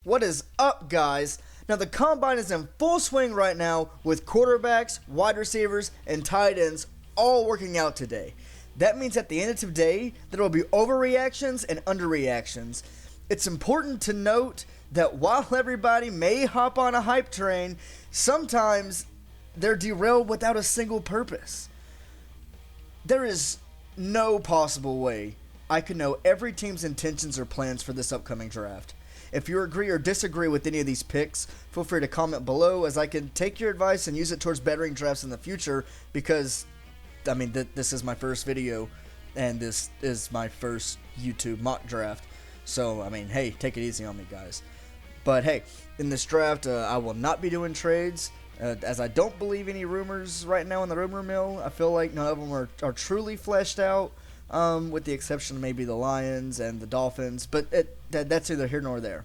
What is up, guys? Now, the combine is in full swing right now with quarterbacks, wide receivers, and tight ends all working out today. That means at the end of today, there will be overreactions and underreactions. It's important to note that while everybody may hop on a hype train, sometimes they're derailed without a single purpose. There is no possible way I could know every team's intentions or plans for this upcoming draft. If you agree or disagree with any of these picks, feel free to comment below, as I can take your advice and use it towards bettering drafts in the future, because, I mean, this is my first video, and this is my first YouTube mock draft. So, I mean, hey, take it easy on me, guys. But hey, in this draft, I will not be doing trades, as I don't believe any rumors right now in the rumor mill. I feel like none of them are truly fleshed out, with the exception of maybe the Lions and the Dolphins, but that's neither here nor there.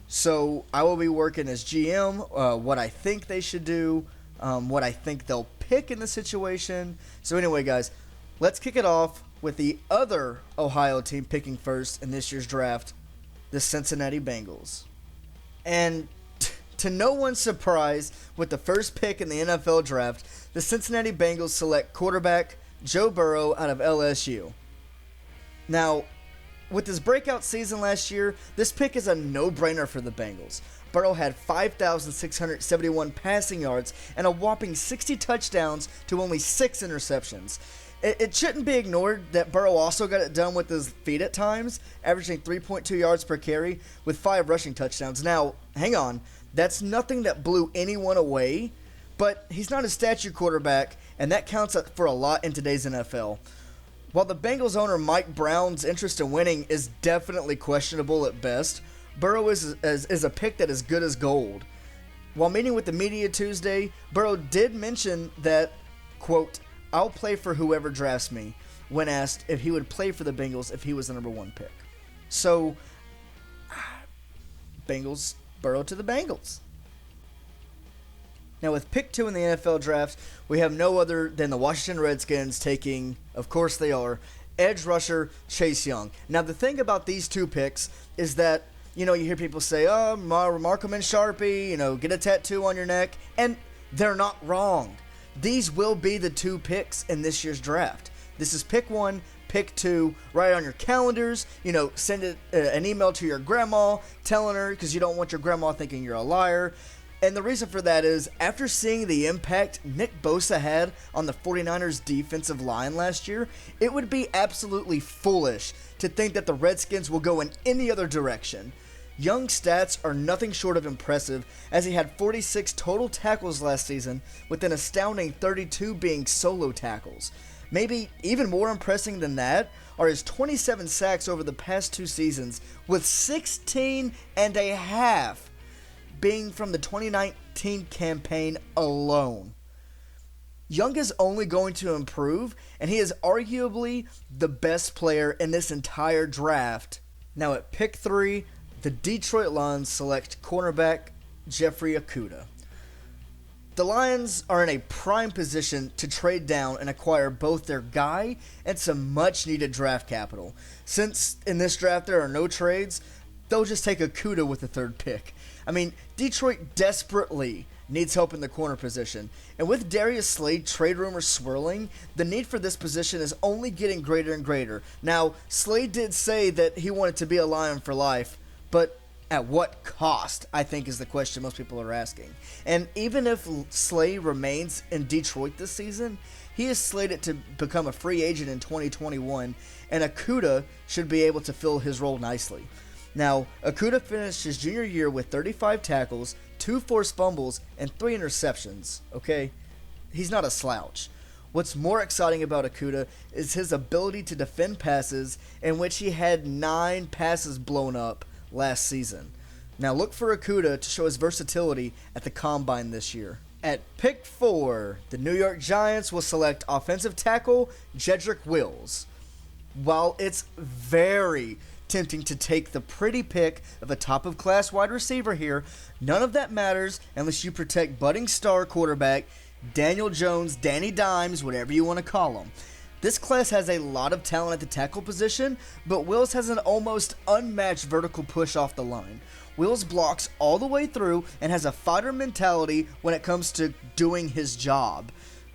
So I will be working as GM, what I think they should do, what I think they'll pick in the situation. So anyway, guys, let's kick it off with the other Ohio team picking first in this year's draft, the Cincinnati Bengals. And to no one's surprise, with the first pick in the NFL draft, the Cincinnati Bengals select quarterback Joe Burrow out of LSU. Now, with his breakout season last year, this pick is a no-brainer for the Bengals. Burrow had 5,671 passing yards and a whopping 60 touchdowns to only 6 interceptions. It shouldn't be ignored that Burrow also got it done with his feet at times, averaging 3.2 yards per carry with 5 rushing touchdowns. Now, hang on, that's nothing that blew anyone away, but he's not a statue quarterback, and that counts for a lot in today's NFL. While the Bengals owner Mike Brown's interest in winning is definitely questionable at best, Burrow is a pick that is good as gold. While meeting with the media Tuesday, Burrow did mention that, quote, "I'll play for whoever drafts me," when asked if he would play for the Bengals if he was the number 1 pick. So, Bengals, Burrow to the Bengals. Now, with pick 2 in the NFL draft, we have no other than the Washington Redskins taking, of course they are, edge rusher Chase Young. Now, the thing about these 2 picks is that, you hear people say, oh, Markham and Sharpie, get a tattoo on your neck, and they're not wrong. These will be the 2 picks in this year's draft. This is pick 1, pick 2, write it on your calendars, send an email to your grandma telling her, because you don't want your grandma thinking you're a liar. And the reason for that is, after seeing the impact Nick Bosa had on the 49ers defensive line last year, it would be absolutely foolish to think that the Redskins will go in any other direction. Young's stats are nothing short of impressive, as he had 46 total tackles last season, with an astounding 32 being solo tackles. Maybe even more impressive than that are his 27 sacks over the past 2 seasons, with 16 and a half being from the 2019 campaign alone. Young is only going to improve, and he is arguably the best player in this entire draft. Now at pick 3, the Detroit Lions select cornerback Jeffrey Okudah. The Lions are in a prime position to trade down and acquire both their guy and some much-needed draft capital. Since in this draft there are no trades, they'll just take Okudah with the 3rd pick. I mean, Detroit desperately needs help in the corner position, and with Darius Slade trade rumors swirling, the need for this position is only getting greater and greater. Now, Slade did say that he wanted to be a Lion for life, but at what cost, I think, is the question most people are asking. And even if Slade remains in Detroit this season, he is slated to become a free agent in 2021, and Okudah should be able to fill his role nicely. Now, Okudah finished his junior year with 35 tackles, 2 forced fumbles, and 3 interceptions, okay? He's not a slouch. What's more exciting about Okudah is his ability to defend passes, in which he had 9 passes blown up last season. Now look for Okudah to show his versatility at the Combine this year. At pick 4, the New York Giants will select offensive tackle Jedrick Wills. While it's very tempting to take the pretty pick of a top-of-class wide receiver here, none of that matters unless you protect budding star quarterback Daniel Jones, Danny Dimes, whatever you want to call him. This class has a lot of talent at the tackle position, but Wills has an almost unmatched vertical push off the line. Wills blocks all the way through and has a fighter mentality when it comes to doing his job.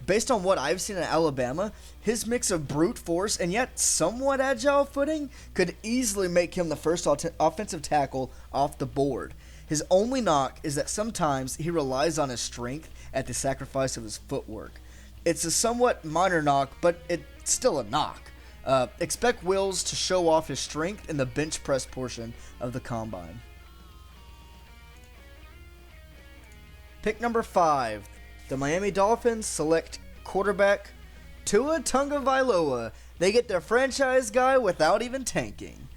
Based on what I've seen at Alabama, his mix of brute force and yet somewhat agile footing could easily make him the first offensive tackle off the board. His only knock is that sometimes he relies on his strength at the sacrifice of his footwork. It's a somewhat minor knock, but it's still a knock. Expect Wills to show off his strength in the bench press portion of the combine. Pick number 5. The Miami Dolphins select quarterback Tua Tagovailoa. They get their franchise guy without even tanking.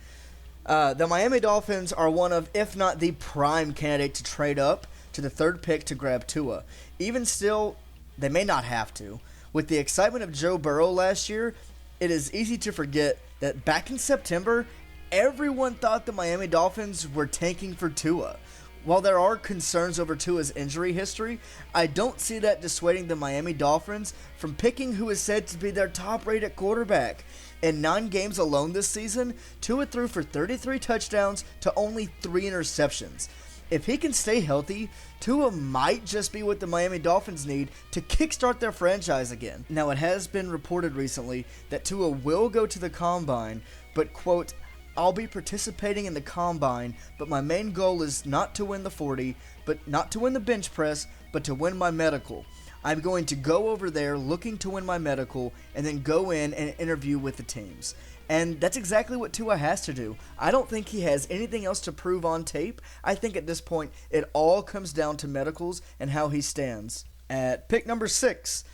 The Miami Dolphins are one of, if not the prime candidate to trade up to the 3rd pick to grab Tua. Even still, they may not have to. With the excitement of Joe Burrow last year, it is easy to forget that back in September, everyone thought the Miami Dolphins were tanking for Tua. While there are concerns over Tua's injury history, I don't see that dissuading the Miami Dolphins from picking who is said to be their top-rated quarterback. In 9 games alone this season, Tua threw for 33 touchdowns to only 3 interceptions. If he can stay healthy, Tua might just be what the Miami Dolphins need to kickstart their franchise again. Now, it has been reported recently that Tua will go to the Combine, but, quote, I'll be participating in the Combine, but my main goal is not to win the 40, but not to win the bench press, but to win my medical. I'm going to go over there looking to win my medical and then go in and interview with the teams. And that's exactly what Tua has to do. I don't think he has anything else to prove on tape. I think at this point it all comes down to medicals and how he stands. At pick number 6,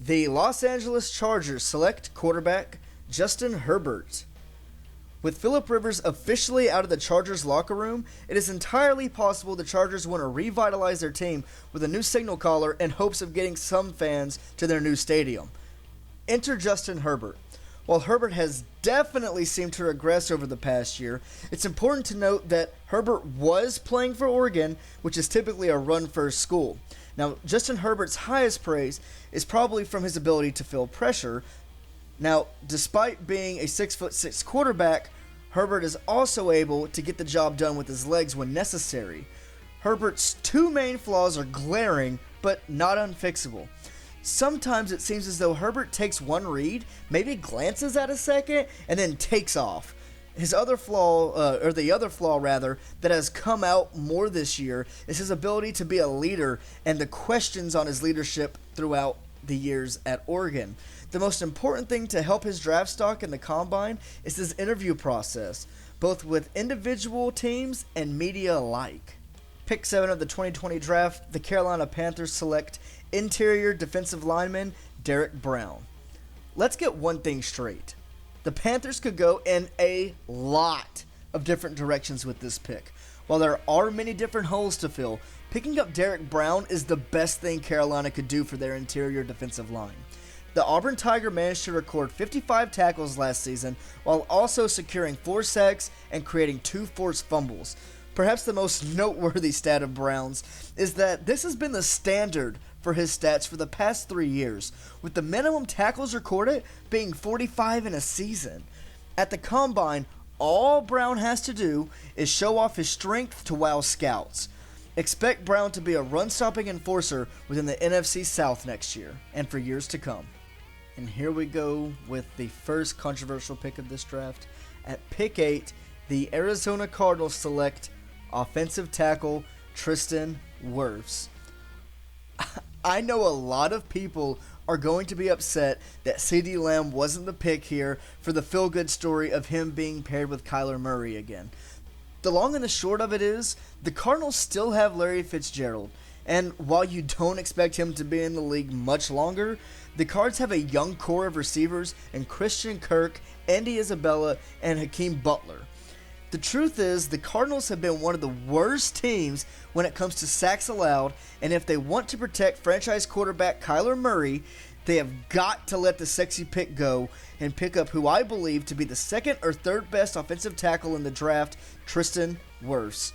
the Los Angeles Chargers select quarterback Justin Herbert. With Phillip Rivers officially out of the Chargers locker room, it is entirely possible the Chargers want to revitalize their team with a new signal caller in hopes of getting some fans to their new stadium. Enter Justin Herbert. While Herbert has definitely seemed to regress over the past year, it's important to note that Herbert was playing for Oregon, which is typically a run-first school. Now, Justin Herbert's highest praise is probably from his ability to fill pressure. Now, despite being a 6'6" quarterback, Herbert is also able to get the job done with his legs when necessary. Herbert's 2 main flaws are glaring, but not unfixable. Sometimes it seems as though Herbert takes one read, maybe glances at a second, and then takes off. The other flaw that has come out more this year is his ability to be a leader and the questions on his leadership throughout the years at Oregon. The most important thing to help his draft stock in the Combine is his interview process, both with individual teams and media alike. Pick 7 of the 2020 draft, the Carolina Panthers select interior defensive lineman Derrick Brown. Let's get one thing straight. The Panthers could go in a lot of different directions with this pick. While there are many different holes to fill, picking up Derrick Brown is the best thing Carolina could do for their interior defensive line. The Auburn Tiger managed to record 55 tackles last season while also securing 4 sacks and creating 2 forced fumbles. Perhaps the most noteworthy stat of Brown's is that this has been the standard for his stats for the past 3 years, with the minimum tackles recorded being 45 in a season. At the Combine, all Brown has to do is show off his strength to wow scouts. Expect Brown to be a run-stopping enforcer within the NFC South next year, and for years to come. And here we go with the first controversial pick of this draft. At pick 8, the Arizona Cardinals select offensive tackle Tristan Wirfs. I know a lot of people are going to be upset that CeeDee Lamb wasn't the pick here for the feel-good story of him being paired with Kyler Murray again. The long and the short of it is, the Cardinals still have Larry Fitzgerald, and while you don't expect him to be in the league much longer, the Cards have a young core of receivers in Christian Kirk, Andy Isabella, and Hakeem Butler. The truth is, the Cardinals have been one of the worst teams when it comes to sacks allowed, and if they want to protect franchise quarterback Kyler Murray, they have got to let the sexy pick go and pick up who I believe to be the 2nd or 3rd best offensive tackle in the draft, Tristan Wirfs.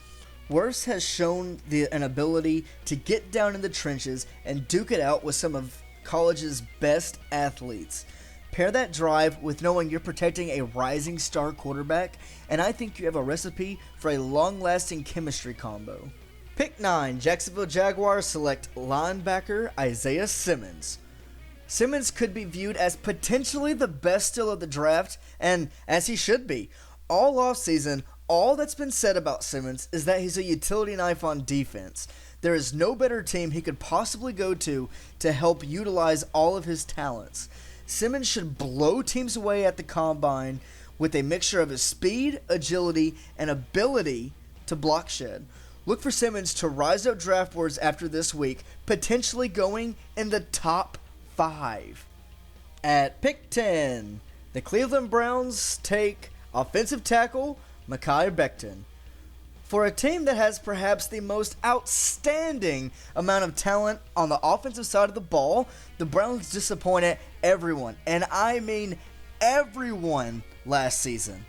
Wirfs has shown an ability to get down in the trenches and duke it out with some of college's best athletes. Pair that drive with knowing you're protecting a rising star quarterback, and I think you have a recipe for a long-lasting chemistry combo. Pick 9, Jacksonville Jaguars select linebacker Isaiah Simmons. Simmons could be viewed as potentially the best steal of the draft, and as he should be. All offseason, all that's been said about Simmons is that he's a utility knife on defense. There is no better team he could possibly go to help utilize all of his talents. Simmons should blow teams away at the combine with a mixture of his speed, agility, and ability to block shed. Look for Simmons to rise up draft boards after this week, potentially going in the top 5. At pick 10, the Cleveland Browns take offensive tackle Mekhi Becton. For a team that has perhaps the most outstanding amount of talent on the offensive side of the ball, the Browns disappointed everyone, and I mean everyone, last season.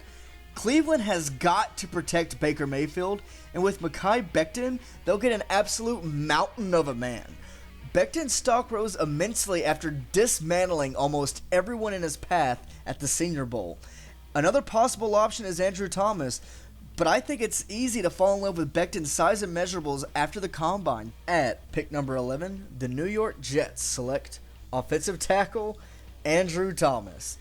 Cleveland has got to protect Baker Mayfield, and with Mekhi Becton, they'll get an absolute mountain of a man. Becton's stock rose immensely after dismantling almost everyone in his path at the Senior Bowl. Another possible option is Andrew Thomas, but I think it's easy to fall in love with Becton's size and measurables after the combine. At pick number 11, the New York Jets select offensive tackle Andrew Thomas.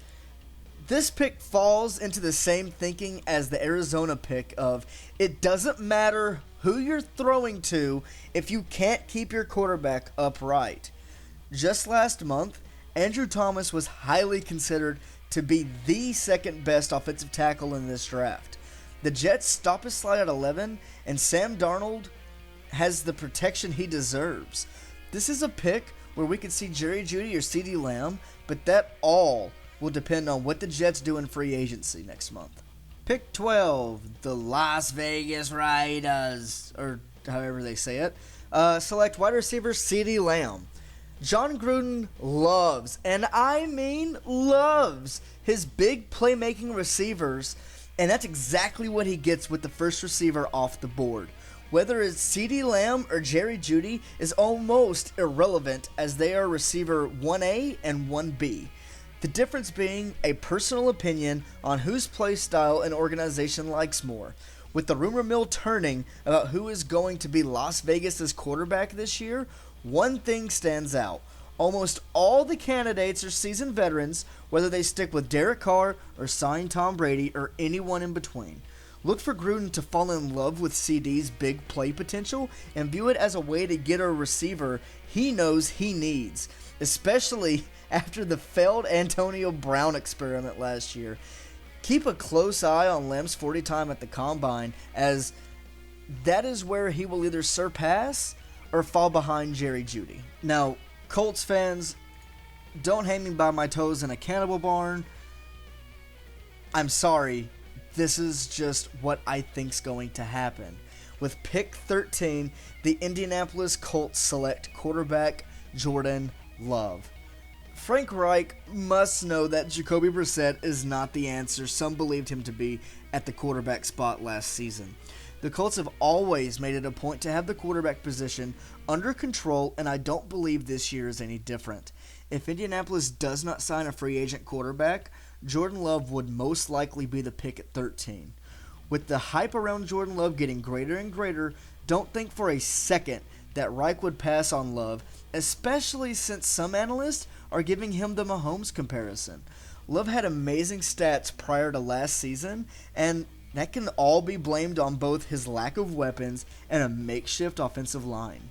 This pick falls into the same thinking as the Arizona pick of it doesn't matter who you're throwing to if you can't keep your quarterback upright. Just last month, Andrew Thomas was highly considered to be the second best offensive tackle in this draft. The Jets stop his slide at 11, and Sam Darnold has the protection he deserves. This is a pick where we could see Jerry Jeudy or CeeDee Lamb, but that all will depend on what the Jets do in free agency next month. Pick 12, the Las Vegas Raiders, or however they say it, select wide receiver CeeDee Lamb. John Gruden loves, and I mean loves, his big playmaking receivers, and that's exactly what he gets with the first receiver off the board. Whether it's CeeDee Lamb or Jerry Jeudy is almost irrelevant as they are receiver 1A and 1B. The difference being a personal opinion on whose play style an organization likes more. With the rumor mill turning about who is going to be Las Vegas' quarterback this year, one thing stands out. Almost all the candidates are seasoned veterans, whether they stick with Derek Carr or sign Tom Brady or anyone in between. Look for Gruden to fall in love with CD's big play potential and view it as a way to get a receiver he knows he needs, especially after the failed Antonio Brown experiment last year. Keep a close eye on Lamb's 40 time at the Combine, as that is where he will either surpass or fall behind Jerry Jeudy. Now, Colts fans, don't hang me by my toes in a cannibal barn. I'm sorry. This is just what I think's going to happen. With pick 13, the Indianapolis Colts select quarterback Jordan Love. Frank Reich must know that Jacoby Brissett is not the answer some believed him to be at the quarterback spot last season. The Colts have always made it a point to have the quarterback position under control, and I don't believe this year is any different. If Indianapolis does not sign a free agent quarterback, Jordan Love would most likely be the pick at 13. With the hype around Jordan Love getting greater and greater, don't think for a second that Reich would pass on Love, especially since some analysts are giving him the Mahomes comparison. Love had amazing stats prior to last season, and that can all be blamed on both his lack of weapons and a makeshift offensive line.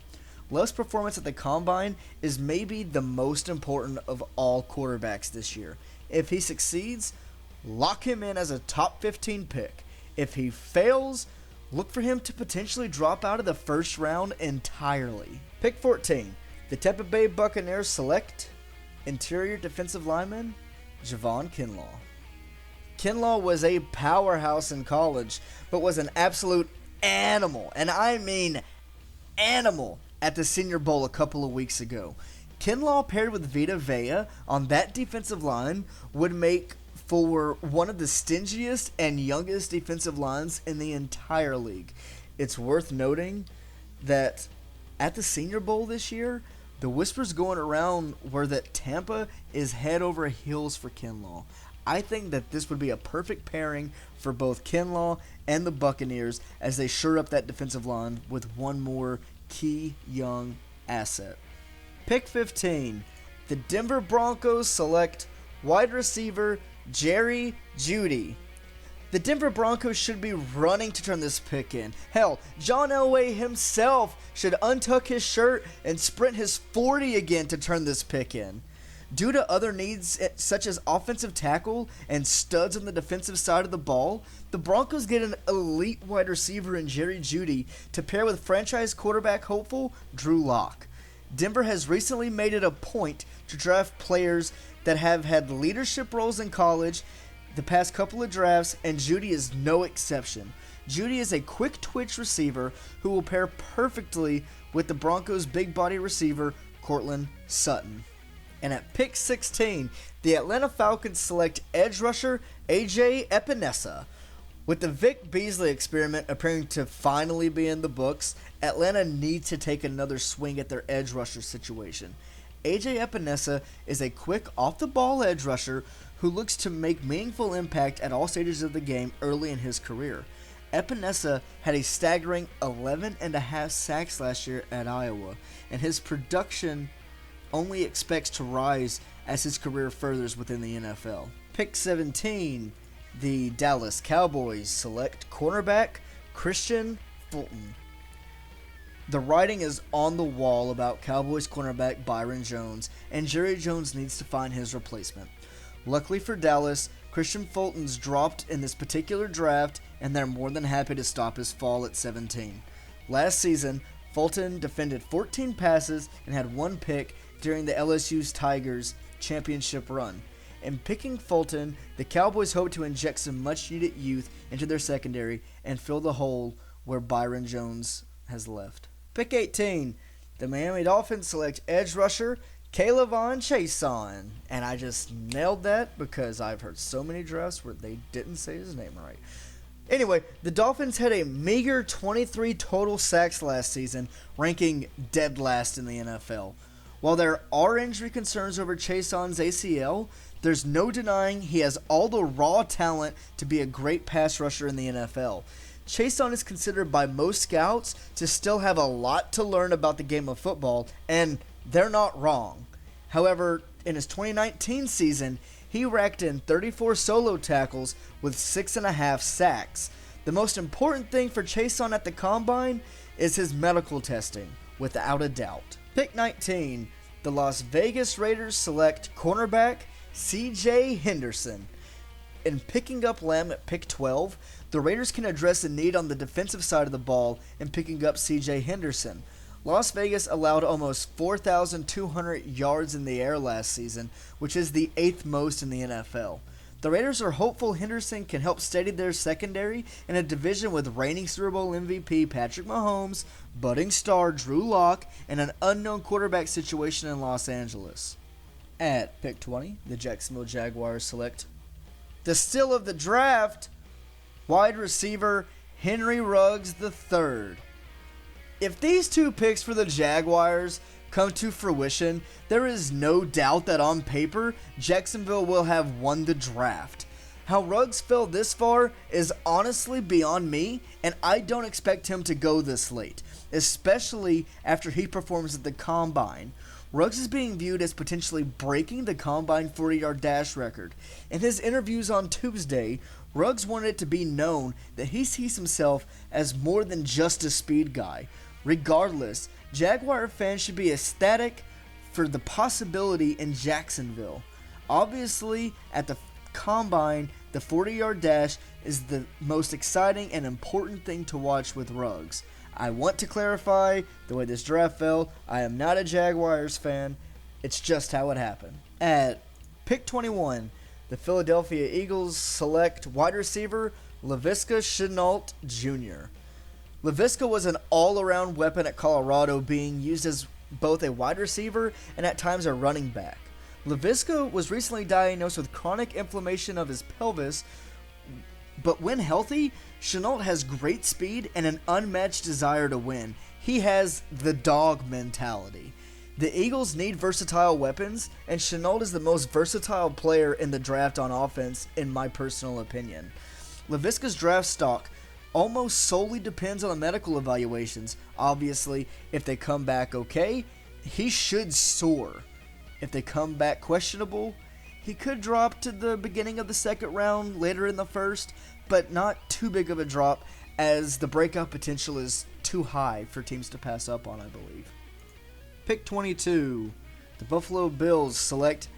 Love's performance at the Combine is maybe the most important of all quarterbacks this year. If he succeeds, lock him in as a top 15 pick. If he fails, look for him to potentially drop out of the first round entirely. Pick 14. The Tampa Bay Buccaneers select interior defensive lineman Javon Kinlaw. Kinlaw was a powerhouse in college, but was an absolute animal, and I mean animal, at the Senior Bowl a couple of weeks ago. Kinlaw paired with Vita Vea on that defensive line would make for one of the stingiest and youngest defensive lines in the entire league. It's worth noting that at the Senior Bowl this year, The whispers going around were that Tampa is head over heels for Kinlaw. I think that this would be a perfect pairing for both Kinlaw and the Buccaneers as they shore up that defensive line with one more key young asset. Pick 15. The Denver Broncos select wide receiver Jerry Jeudy. The Denver Broncos should be running to turn this pick in. Hell, John Elway himself should untuck his shirt and sprint his 40 again to turn this pick in. Due to other needs such as offensive tackle and studs on the defensive side of the ball, the Broncos get an elite wide receiver in Jerry Jeudy to pair with franchise quarterback hopeful Drew Lock. Denver has recently made it a point to draft players that have had leadership roles in college the past couple of drafts, and Jeudy is no exception. Jeudy is a quick twitch receiver who will pair perfectly with the Broncos' big body receiver Courtland Sutton. And at pick 16, the Atlanta Falcons select edge rusher AJ Epinesa. With the Vic Beasley experiment appearing to finally be in the books, Atlanta needs to take another swing at their edge rusher situation. AJ Epinesa is a quick off-the-ball edge rusher who looks to make meaningful impact at all stages of the game early in his career. Epinesa had a staggering 11.5 sacks last year at Iowa, and his production only expects to rise as his career furthers within the NFL. Pick 17, the Dallas Cowboys select cornerback Kristian Fulton. The writing is on the wall about Cowboys cornerback Byron Jones, and Jerry Jones needs to find his replacement. Luckily for Dallas, Kristian Fulton's dropped in this particular draft, and they're more than happy to stop his fall at 17. Last season, Fulton defended 14 passes and had one pick during the LSU's Tigers championship run. In picking Fulton, the Cowboys hope to inject some much-needed youth into their secondary and fill the hole where Byron Jones has left. Pick 18, the Miami Dolphins select edge rusher K'Lavon Chaisson. And I just nailed that because I've heard so many drafts where they didn't say his name right. Anyway, the Dolphins had a meager 23 total sacks last season, ranking dead last in the NFL. While there are injury concerns over Chaisson's ACL, there's no denying he has all the raw talent to be a great pass rusher in the NFL. Chaisson is considered by most scouts to still have a lot to learn about the game of football, and they're not wrong. However, in his 2019 season, he racked in 34 solo tackles with 6.5 sacks. The most important thing for Chaisson at the Combine is his medical testing, without a doubt. Pick 19, the Las Vegas Raiders select cornerback C.J. Henderson. In picking up Lamb at pick 12, the Raiders can address a need on the defensive side of the ball in picking up C.J. Henderson. Las Vegas allowed almost 4,200 yards in the air last season, which is the 8th most in the NFL. The Raiders are hopeful Henderson can help steady their secondary in a division with reigning Super Bowl MVP Patrick Mahomes, budding star Drew Lock, and an unknown quarterback situation in Los Angeles. At pick 20, the Jacksonville Jaguars select the steal of the draft, wide receiver Henry Ruggs III. If these two picks for the Jaguars come to fruition, there is no doubt that on paper, Jacksonville will have won the draft. How Ruggs fell this far is honestly beyond me, and I don't expect him to go this late, especially after he performs at the Combine. Ruggs is being viewed as potentially breaking the Combine 40-yard dash record. In his interviews on Tuesday, Ruggs wanted it to be known that he sees himself as more than just a speed guy. Regardless, Jaguar fans should be ecstatic for the possibility in Jacksonville. Obviously, at the Combine, the 40-yard dash is the most exciting and important thing to watch with Ruggs. I want to clarify the way this draft fell. I am not a Jaguars fan. It's just how it happened. At pick 21, the Philadelphia Eagles select wide receiver Laviska Shenault Jr. Laviska was an all-around weapon at Colorado, being used as both a wide receiver and at times a running back. Laviska was recently diagnosed with chronic inflammation of his pelvis, but when healthy, Shenault has great speed and an unmatched desire to win. He has the dog mentality. The Eagles need versatile weapons, and Shenault is the most versatile player in the draft on offense, in my personal opinion. Laviska's draft stock almost solely depends on the medical evaluations. Obviously, if they come back okay, he should soar. If they come back questionable, he could drop to the beginning of the second round, later in the first, but not too big of a drop, as the breakout potential is too high for teams to pass up on, I believe. Pick 22. The Buffalo Bills select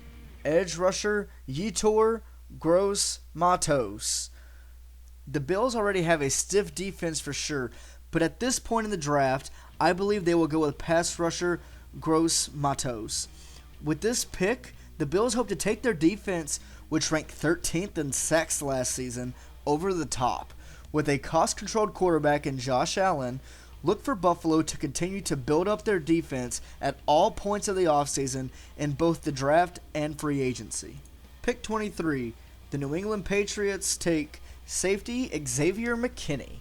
edge rusher Yetur Gross-Matos. The Bills already have a stiff defense for sure, but at this point in the draft, I believe they will go with pass rusher Gross-Matos. With this pick, the Bills hope to take their defense, which ranked 13th in sacks last season, over the top. With a cost-controlled quarterback in Josh Allen, look for Buffalo to continue to build up their defense at all points of the offseason in both the draft and free agency. Pick 23. The New England Patriots take safety Xavier McKinney.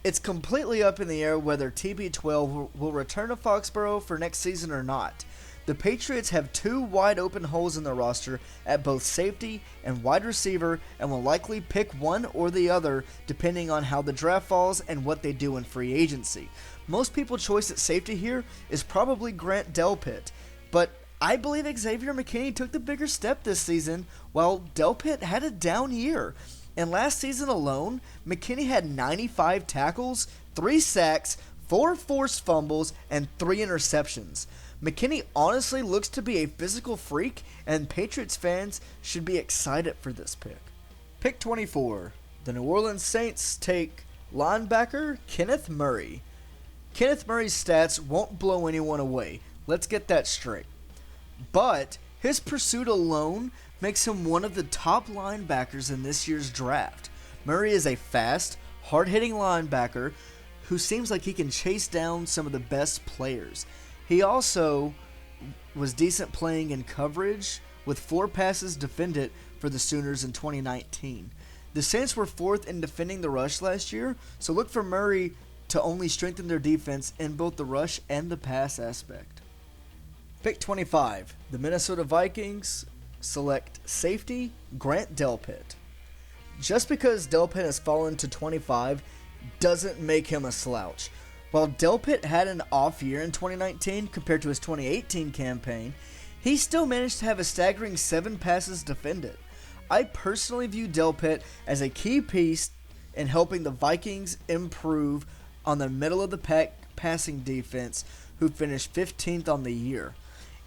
It's completely up in the air whether TB12 will return to Foxborough for next season or not. The Patriots have two wide open holes in their roster at both safety and wide receiver and will likely pick one or the other depending on how the draft falls and what they do in free agency. Most people's choice at safety here is probably Grant Delpit, but I believe Xavier McKinney took the bigger step this season while Delpit had a down year. And last season alone, McKinney had 95 tackles, 3 sacks, 4 forced fumbles, and 3 interceptions. McKinney honestly looks to be a physical freak, and Patriots fans should be excited for this pick. Pick 24. The New Orleans Saints take linebacker Kenneth Murray. Kenneth Murray's stats won't blow anyone away. Let's get that straight. But his pursuit alone makes him one of the top linebackers in this year's draft. Murray is a fast, hard-hitting linebacker who seems like he can chase down some of the best players. He also was decent playing in coverage with 4 passes defended for the Sooners in 2019. The Saints were 4th in defending the rush last year, so look for Murray to only strengthen their defense in both the rush and the pass aspect. Pick 25. The Minnesota Vikings select safety Grant Delpit. Just because Delpit has fallen to 25 doesn't make him a slouch. While Delpit had an off year in 2019 compared to his 2018 campaign, he still managed to have a staggering 7 passes defended. I personally view Delpit as a key piece in helping the Vikings improve on the middle of the pack passing defense, who finished 15th on the year.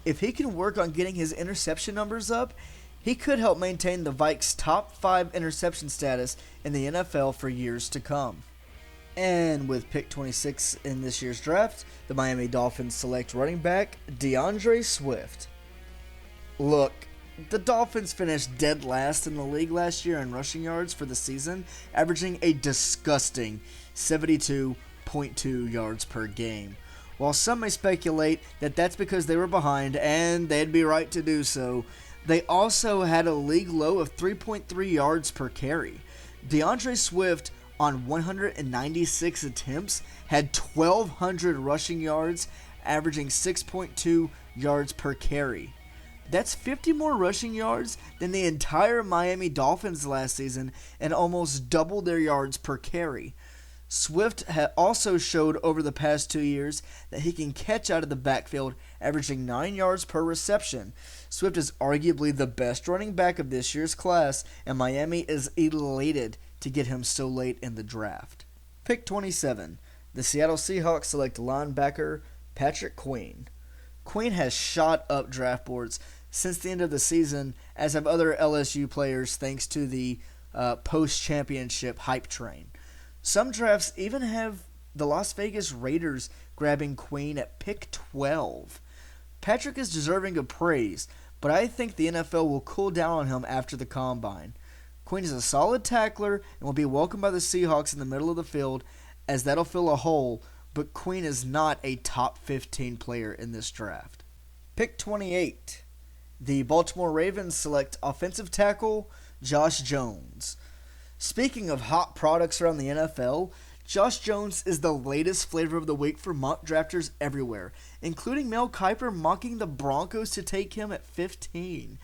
If he can work on getting his interception numbers up, he could help maintain the Vikes' top 5 interception status in the NFL for years to come. And with pick 26 in this year's draft, the Miami Dolphins select running back DeAndre Swift. Look, the Dolphins finished dead last in the league last year in rushing yards for the season, averaging a disgusting 72.2 yards per game. While some may speculate that that's because they were behind, and they'd be right to do so, they also had a league low of 3.3 yards per carry. DeAndre Swift, on 196 attempts, had 1,200 rushing yards, averaging 6.2 yards per carry. That's 50 more rushing yards than the entire Miami Dolphins last season and almost double their yards per carry. Swift also showed over the past 2 years that he can catch out of the backfield, averaging 9 yards per reception. Swift is arguably the best running back of this year's class, and Miami is elated to get him so late in the draft. Pick 27. The Seattle Seahawks select linebacker Patrick Queen. Queen has shot up draft boards since the end of the season, as have other LSU players thanks to the post-championship hype train. Some drafts even have the Las Vegas Raiders grabbing Queen at pick 12. Patrick is deserving of praise, but I think the NFL will cool down on him after the combine. Queen is a solid tackler and will be welcomed by the Seahawks in the middle of the field, as that'll fill a hole, but Queen is not a top 15 player in this draft. Pick 28. The Baltimore Ravens select offensive tackle Josh Jones. Speaking of hot products around the NFL, Josh Jones is the latest flavor of the week for mock drafters everywhere, including Mel Kiper mocking the Broncos to take him at 15.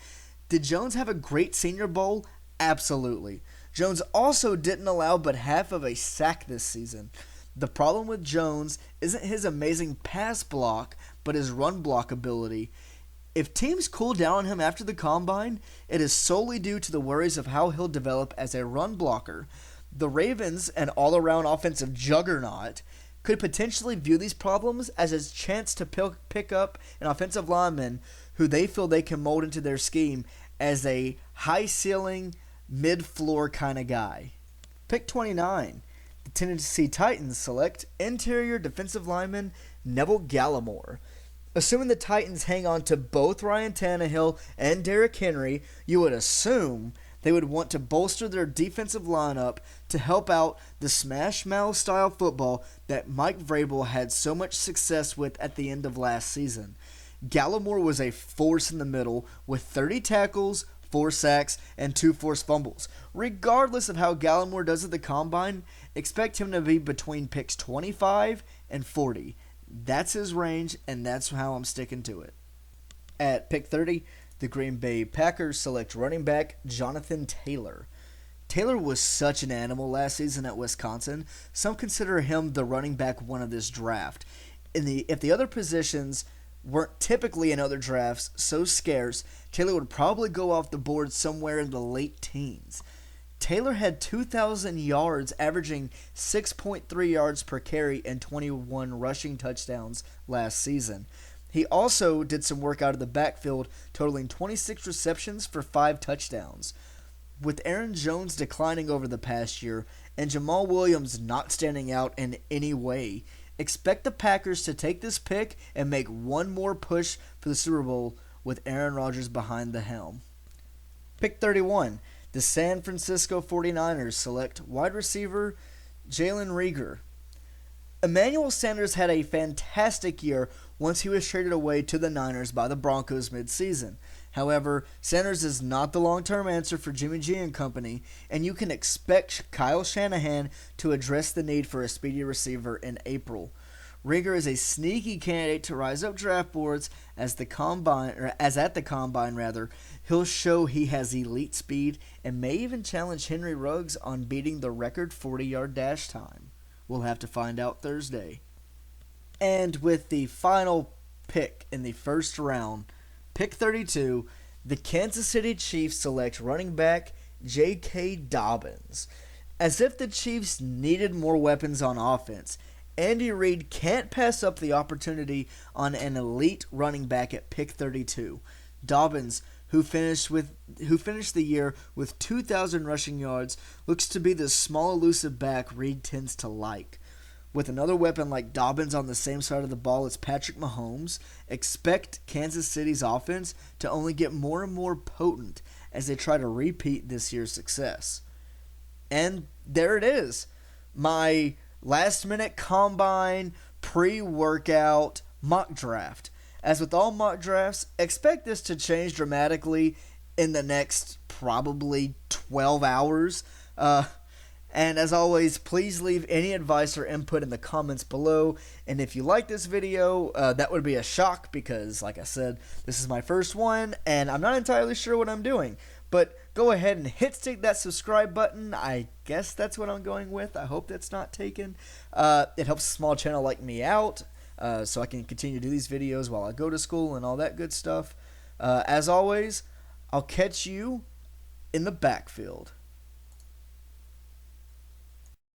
Did Jones have a great Senior Bowl? Absolutely. Jones also didn't allow but half of a sack this season. The problem with Jones isn't his amazing pass block, but his run block ability. If teams cool down on him after the combine, it is solely due to the worries of how he'll develop as a run blocker. The Ravens, an all-around offensive juggernaut, could potentially view these problems as a chance to pick up an offensive lineman who they feel they can mold into their scheme as a high-ceiling, mid-floor kind of guy. Pick 29. The Tennessee Titans select interior defensive lineman Neville Gallimore. Assuming the Titans hang on to both Ryan Tannehill and Derrick Henry, you would assume they would want to bolster their defensive lineup to help out the smash mouth style football that Mike Vrabel had so much success with at the end of last season. Gallimore was a force in the middle with 30 tackles, 4 sacks, and 2 forced fumbles. Regardless of how Gallimore does at the combine, expect him to be between picks 25 and 40. That's his range, and that's how I'm sticking to it. At pick 30, the Green Bay Packers select running back Jonathan Taylor. Taylor was such an animal last season at Wisconsin. Some consider him the running back one of this draft. If the other positions weren't typically in other drafts so scarce, Taylor would probably go off the board somewhere in the late teens. Taylor had 2,000 yards, averaging 6.3 yards per carry and 21 rushing touchdowns last season. He also did some work out of the backfield, totaling 26 receptions for 5 touchdowns. With Aaron Jones declining over the past year and Jamal Williams not standing out in any way, expect the Packers to take this pick and make one more push for the Super Bowl with Aaron Rodgers behind the helm. Pick 31. The San Francisco 49ers select wide receiver Jalen Reagor. Emmanuel Sanders had a fantastic year once he was traded away to the Niners by the Broncos midseason. However, Sanders is not the long-term answer for Jimmy G and company, and you can expect Kyle Shanahan to address the need for a speedy receiver in April. Reagor is a sneaky candidate to rise up draft boards as at the combine. He'll show he has elite speed and may even challenge Henry Ruggs on beating the record 40-yard dash time. We'll have to find out Thursday. And with the final pick in the first round, pick 32, the Kansas City Chiefs select running back J.K. Dobbins. As if the Chiefs needed more weapons on offense, Andy Reid can't pass up the opportunity on an elite running back at pick 32. Dobbins, who finished the year with 2,000 rushing yards, looks to be the small, elusive back Reid tends to like. With another weapon like Dobbins on the same side of the ball as Patrick Mahomes, expect Kansas City's offense to only get more and more potent as they try to repeat this year's success. And there it is. My last-minute combine, pre-workout mock draft. As with all mock drafts, expect this to change dramatically in the next probably 12 hours. And as always, please leave any advice or input in the comments below. And if you like this video, that would be a shock because, like I said, this is my first one, and I'm not entirely sure what I'm doing. But go ahead and hit that subscribe button. I guess that's what I'm going with. I hope that's not taken. It helps a small channel like me out, so I can continue to do these videos while I go to school and all that good stuff. As always, I'll catch you in the backfield.